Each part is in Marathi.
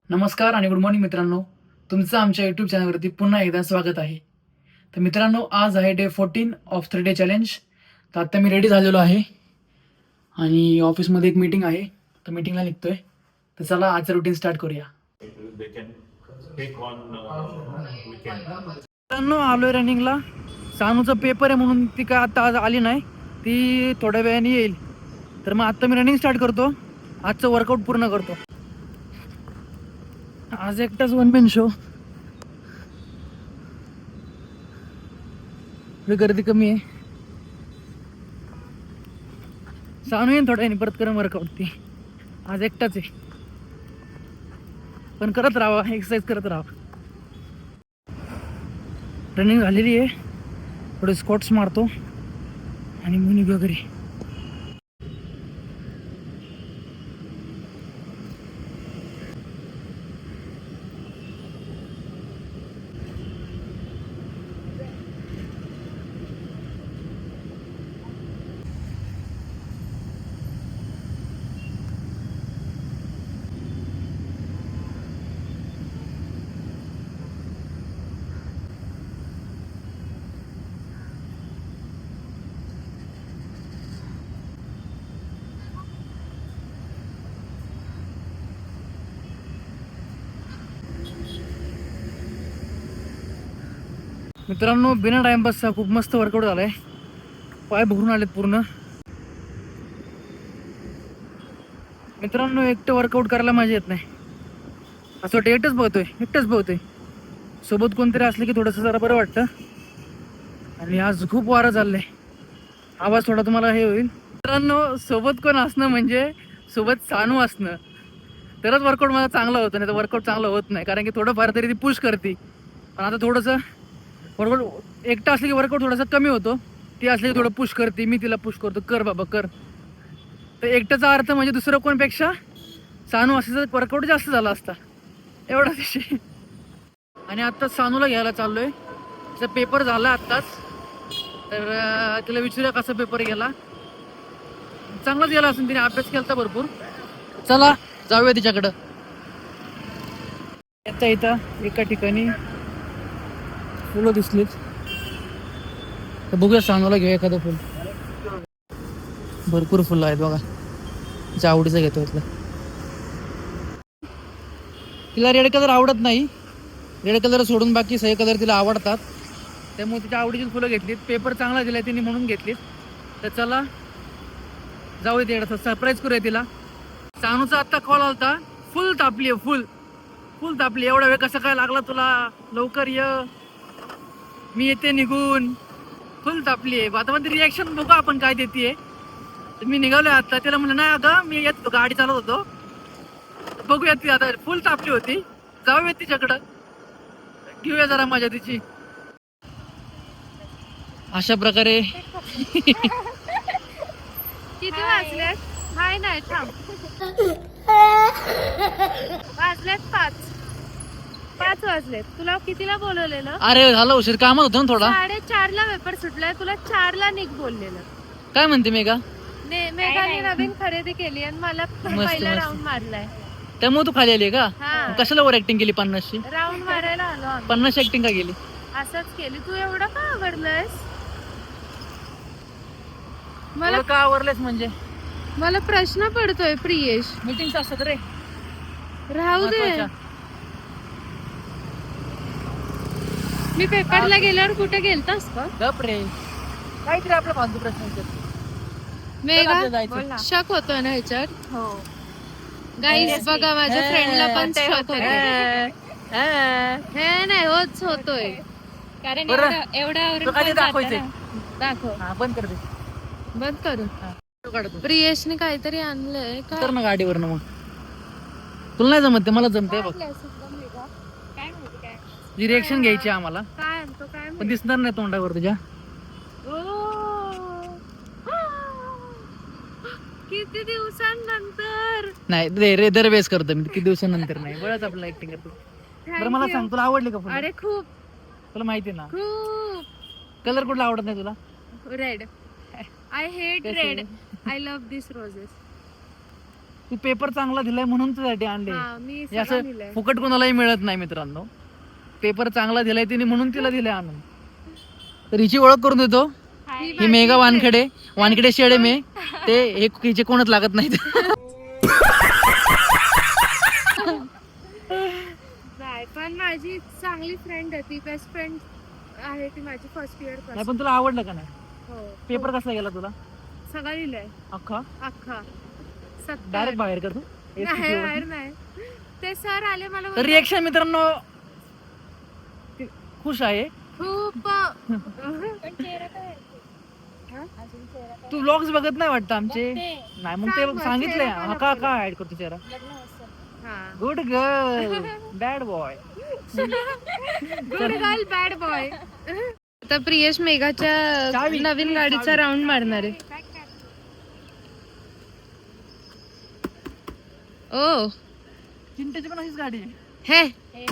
नमस्कार आणि गुड मॉर्निंग मित्रांनो. तुमचं आमच्या यूट्यूब चॅनलवरती पुन्हा एकदा स्वागत आहे. तर मित्रांनो, आज आहे डे 14 ऑफ 3 डे चॅलेंज. तर आत्ता मी रेडी झालेलो आहे आणि ऑफिसमध्ये एक मीटिंग आहे, तर मीटिंगला निघतोय. तर चला आजचं रुटीन स्टार्ट करूया. मित्रांनो, आलोय रनिंगला. सानूचा पेपर आहे म्हणून ती काय आता आज आली नाही, ती थोड्या वेळाने येईल. तर मग आत्ता मी रनिंग स्टार्ट करतो, आजचं वर्कआउट पूर्ण करतो. आज एकटाच वन मॅन शो, गर्दी कमी आहे. सानू येईन थोड्या परत करून वर्कआउट. ती आज एकटाच आहे, पण करत राहा, एक्सरसाइज करत राहा. रनिंग झालेली आहे, थोडे स्क्वॉट्स मारतो आणि मग निघूया घरी. मित्रांनो, बिना टाइमपासचा खूप मस्त वर्कआउट झालाय. पाय भरून आलेत पूर्ण. मित्रांनो, एकटं वर्कआउट करायला मजा येत नाही. असं वाटतं एकटंच पोहतोय. सोबत कोणतरी असलं की थोडंसं जरा बरं वाटतं. आणि आज खूप वारं चाललंय, आवाज थोडा तुम्हाला हे होईल. मित्रांनो, सोबत कोण असणं म्हणजे सोबत सानू असणं, तरच वर्कआउट माझा चांगला होतं, नाही तर वर्कआउट चांगलं होत नाही. कारण की थोडंफार तरी ती पुश करते. पण आता थोडंसं वर्कआउट एकटा असलं की वर्कआउट थोडासा कमी होतो. ती असली की थोडं पुश करते, मी तिला पुश करतो, कर बाबा कर. तर एकट्याचा अर्थ म्हणजे दुसरं कोणपेक्षा सानू असं वर्कआउट जास्त झाला असता, एवढा विषय. आणि आत्ता सानूला घ्यायला चाललोय. तिचा पेपर झाला आत्ताच. तर तिला विचारूया कसा पेपर गेला. चांगलाच गेला असेल, तिने अभ्यास केला भरपूर. चला जाऊया तिच्याकडं. येता इथं एका ठिकाणी फुलं दिसलीत, तर बघूया सानूला घेऊया एखादं फुल. भरपूर फुलं आहेत बघा, तिच्या आवडीचं घेतो इथलं. तिला रेड कलर आवडत नाही, रेड कलर सोडून बाकी सगळे कलर तिला आवडतात. त्यामुळे तिच्या आवडीची फुलं घेतलीत. पेपर चांगला दिला तिने म्हणून घेतलीत. तर चला जाऊ दे, सरप्राईज करूया तिला. सानूचा आत्ता कॉल आलता, फुल तापली आहे, फुल तापली. एवढा वेळ कसं काय लागला तुला, लवकर ये, मी येते निघून. फुल तापली आहे. आता मध्ये रिॲक्शन बघू आपण काय देते. मी निघालोय आता. तिला म्हणलं नाही अगं मी येत होतो, गाडी चालवत होतो. बघूया, ती आता फुल तापली होती. जाऊया तिच्याकडं, घेऊया जरा मजा तिची. अशा प्रकारे किती वाजलेत? हाय नाही थांब. वाजलेत 5 वाजलेत. तुला कितीला बोलवलेलं? अरे झालं उशीर, कामात होतो ना थोडा. 4:30ला पेपर सुटलाय. तुला 4ला निघ बोललेलं. काय म्हणते मेघा? मेघाने नवीन खरेदी केली आणि मला पहिला राऊंड मारलाय. त्यामुळे तू खाली आली का? हा. कशाला ओव्हर ऍक्टिंग केली 50ची? राऊंड मारायला आलो आम्ही. 50 ऍक्टिंग का केली? असंच केली. तू एवढं का आवडलंयस? मला का आवरलेस म्हणजे? मला प्रश्न पडतोय प्रियेश. मीटिंग असतात रे, राहू दे. महत्वाच्या. मी पेपरला गेल्यावर कुठे गेलतास का? गप रे, काहीतरी आपला फालतू प्रश्न विचार. मेघा आपलं जायचं. शक होतोय ना ह्याच्यात? हो गाईस बघा, माझ्या फ्रेंडला पण शक होतोय. हे नाही होतोय, कारण बरं. एवढ्यावर तो काय दाखवायचंय? दाखव. हा, बंद कर दे. बंद करू. तो काढतो. प्रियेशने काहीतरी आणलंय का? तर ना गाडीवरनं मग. तुला नाही जमत ते, मला जमते बघ. काय माहिती काय जी रिएक्शन घ्यायची आम्हाला, काय आणतो काय पण दिसणार नाही तोंडावर तुझ्या. किती दिवसांनंतर. नाही रे, दरवेळेस करतो मी, किती दिवसानंतर नाही. बरंच आपलं ऍक्टिंग करतो. बरं मला सांग, तुला आवडली का फुलं? अरे खूप तुला माहिती ना खूप. कलर कुठला आवडत नाही तुला? रेड. आय हेट कसे? Red. I love this roses. तू पेपर चांगला दिलाय म्हणून तुझ्यासाठी आणले. हा, मी हे सगळं असं लिहिलंय. फुकट कोणालाही मिळत नाही मित्रांनो. पेपर चांगला दिलाय तिने म्हणून तिला दिले आणून. तर हिची ओळख करून देतो. ही मेघा वानखेडे, वानखेडे शेडे मे ते हिचे कोणच लागत नाहीत. नाही, पण माझी चांगली फ्रेंड आहे ती, बेस्ट फ्रेंड आहे ती माझी फर्स्ट इयर नाही पासून. पण तुला आवडलं का नाही? हो, पेपर कसा गेला तुला? सगळं लिहिलंय अख्खा अख्खा. 70. डायरेक्ट बाहेर का तू? नाही, बाहेर नाही. ते सर आले मला तर बोलले, रिएक्शन मित्रांनो खुश आहे. खूप तू व्लॉग्स बघत नाही वाटतं आमचे? नाही मग ते सांग मग, सांगितलंय चेहरा हा काढा का ऍड करतो चेहरा. हा. Good girl bad boy. Good girl bad boy. आता प्रियेश मेघाच्या चावी. नवीन गाडीचा राऊंड मारणार आहे. ओ चिंटेची पण अशीच गाडी आहे. हे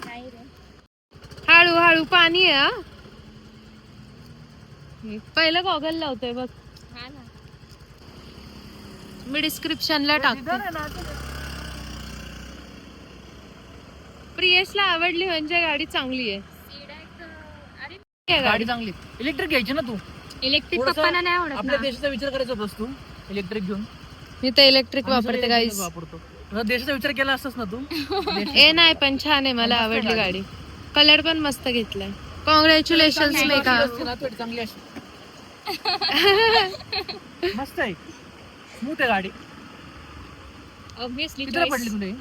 हळू हळू पाणी आहे हा. पहिलं गॉगल लावतोय बघ. मी डिस्क्रिप्शनला टाकते. प्रियेशला आवडली म्हणजे गाडी चांगली आहे. गाडी चांगली. इलेक्ट्रिक घ्यायची ना तू. इलेक्ट्रिक थोडंसं पप्पांना नाही आवडत आपल्या ना. देशाचा विचार करायचा होतास तू इलेक्ट्रिक घेऊन. मी तर इलेक्ट्रिक आम्ही वापरते सगळे गाईस. electric वापरतो. तुझा देशाचा विचार केला असतास ना तू. ए नाही, पण छान आहे, मला मस्त आहे आवडली गाडी. गाडी. कलर पण मस्त घेतलाय. कॉंग्रॅच्युलेशन मेघा. थोडी चांगली अशी. मस्त आहे. स्मूथ आहे गाडी. कितीला पडली तुला ही?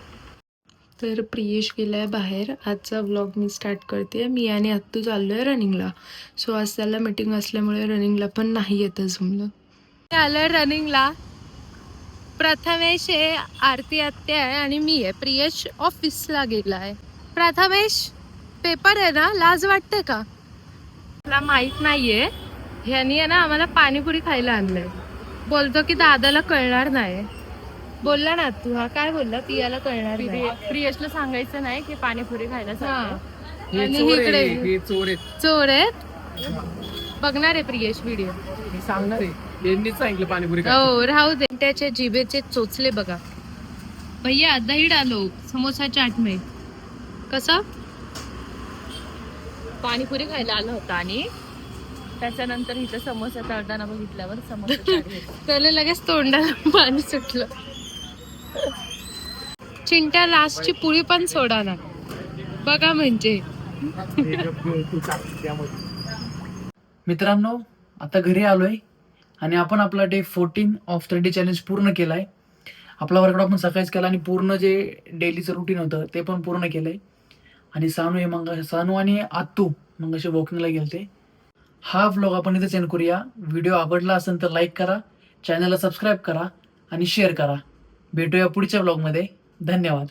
तर प्रियेश गेलाय बाहेर. आजचा व्लॉग मी स्टार्ट करते. मी आणि आत्तू चाललोय रनिंगला. सो आज त्याला मीटिंग असल्यामुळे रनिंगला पण नाही येतं जमलं. आलं रनिंगला. प्रथमेश आहे, आरती आत्या आहे आणि मी आहे. प्रियेश ऑफिसला गेलाय. प्रथमेश पेपर आहे ना, लाज वाटते का? मला माहित नाहीये. ह्यानी आहे ना आम्हाला पाणीपुरी खायला आणलंय. बोलतो की दादाला कळणार नाही. बोलला ना तू, हा काय बोलला? पियाला कळणार नाही. प्रियशला सांगायचं नाही की पाणीपुरी खायला हा. चाललोय. आणि इकडे चोर आहेत. बघणार आहे प्रियेश व्हिडिओ. मी सांगणार आहे. यांनीच सांगितलं पाणीपुरी हो, राहू दे. त्याच्या जिभेचे चोचले बघा. भैया दही डालो समोसा चाट में. कसं? पाणीपुरी खायला आला होता आणि त्याच्यानंतर इथं समोसा तळताना बघितल्यावर समोसा चाट घेतला. त्याला लगेच तोंडाला पाणी सुटलं. चिंट्या लास्टची पुळी पण सोडा ना बघा म्हणजे. मित्रांनो आता घरी आलोय आणि आपण आपला डे 14 ऑफ 30 चॅलेंज पूर्ण केलाय. आपला वर्कआउट आपण सकाळीच केला आणि पूर्ण जे डेलीचं रुटीन होतं ते पण पूर्ण केलंय. आणि सानू आणि आत्तू मग असे वॉकिंगला गेलते. हा व्लॉग आपण इथे सेंड करूया. व्हिडिओ आवडला असेल तर लाईक करा, चॅनलला सबस्क्राईब करा आणि शेअर करा. भेटूया पुढच्या व्लॉगमध्ये. धन्यवाद.